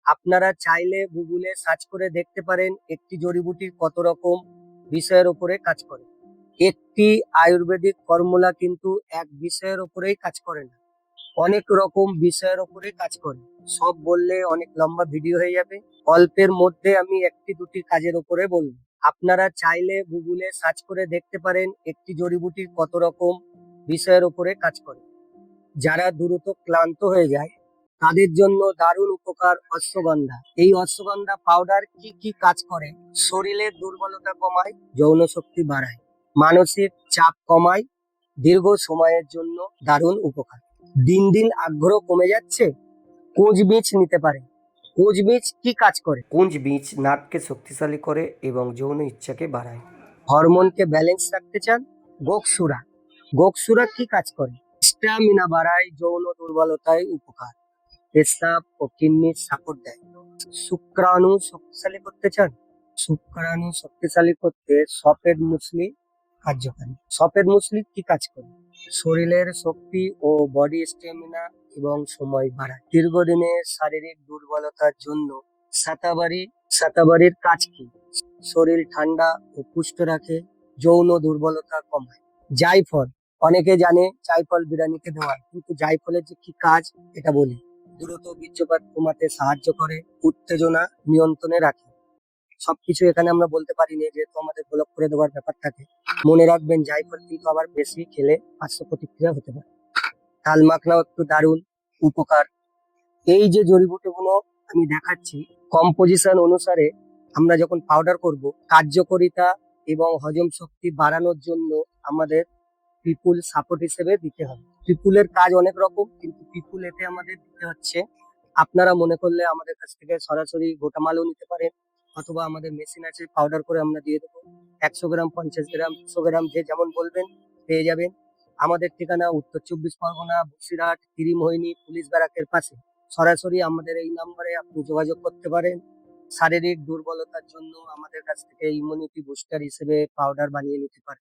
আপনারা চাইলে গুগলে সার্চ করে দেখতে পারেন একটি জড়িবুটির কত রকম বিষয়ের উপরে কাজ করে। একটি আয়ুর্বেদিক ফর্মুলা কিন্তু এক বিষয়ের উপরেই কাজ করে না, অনেক রকম বিষয়ের উপরে কাজ করে। সব বললে অনেক লম্বা ভিডিও হয়ে যাবে, অল্পের মধ্যে আমি একটি দুটি কাজের উপরে বলবো। আপনারা চাইলে গুগলে সার্চ করে দেখতে পারেন একটি জড়িবুটির কত রকম বিষয়ের উপরে কাজ করে। যারা দ্রুত ক্লান্ত হয়ে যায় তাদের জন্য দারুণ উপকার অশ্বগন্ধা। এই অশ্বগন্ধা পাউডার কি কি কাজ করে? শরীরের দুর্বলতা কমায়, যৌন শক্তি বাড়ায়, মানসিক চাপ কমায়, দীর্ঘ সময়ের জন্য দারুণ উপকার। দিন দিন আগ্রহ কমে যাচ্ছে, কোঁচ বীজ নিতে পারে। কোঁচ বীজ কি কাজ করে? কোঁচ বীজ নাটকে শক্তিশালী করে এবং যৌন ইচ্ছাকে বাড়ায়। হরমোনকে ব্যালেন্স রাখতে চান? গোকসুরা। গোকসুরা কি কাজ করে? স্ট্যামিনা বাড়ায়, যৌন দুর্বলতায় উপকার, পেশাব ও কিডনির সাপোর্ট দেয়। শুক্রাণু শক্তিশালী করতে চান? শুক্রাণু শক্তিশালী করতে সফেদ মুসলি কার্যকারী। সফেদ মুসলি কি কাজ করে? শরীরের শক্তি ও বডি স্ট্যামিনা এবং সময় বাড়ায়। দীর্ঘদিনের শারীরিক দুর্বলতার জন্য সাতাবারির কাজ কি? শরীর ঠান্ডা ও পুষ্ট রাখে, যৌন দুর্বলতা কমায়। জায়ফল, অনেকে জানে জায়ফল বিরিয়ানিতে দেওয়া, কিন্তু জায়ফলের যে কি কাজ এটা বলি। দ্রুত বীর্যপাত কমাতে সাহায্য করে, উত্তেজনা নিয়ন্ত্রণে রাখে। সবকিছু এখানে আমরা বলতে পারি না, যেহেতু আমাদের ব্লক করে দেওয়ার ব্যাপার থাকে। মনে রাখবেন জায়ফল কিন্তু আবার বেশি খেলে পার্শ্ব প্রতিক্রিয়া হতে পারে। তাল মাখনাও একটু দারুণ উপকার। এই যে জড়িবুটিগুলো আমি দেখাচ্ছি, কম্পোজিশন অনুসারে আমরা যখন পাউডার করব, কার্যকারিতা এবং হজম শক্তি বাড়ানোর জন্য আমাদের পিপুল সাপোর্ট হিসেবে দিতে হবে। পিপুলের কাজ অনেক রকম, কিন্তু পিপুল এতে আমাদের দিতে হচ্ছে। আপনারা মনে করলে আমাদের কাছ থেকে সরাসরি গোটা মালও নিতে পারেন, অথবা আমাদের মেশিন আছে, পাউডার করে আমরা দিয়ে দেবো। 100 গ্রাম, 50 গ্রাম, 100 গ্রাম যে যেমন বলবেন পেয়ে যাবেন। আমাদের ঠিকানা উত্তর 24 পরগনা, বসিরহাট, ত্রিমোহিনী পুলিশ ব্যারাকের পাশে। সরাসরি আমাদের এই নম্বরে আপনি যোগাযোগ করতে পারেন। শারীরিক দুর্বলতার জন্য আমাদের কাছ থেকে ইমিউনিটি বুস্টার হিসেবে পাউডার বানিয়ে নিতে পারেন।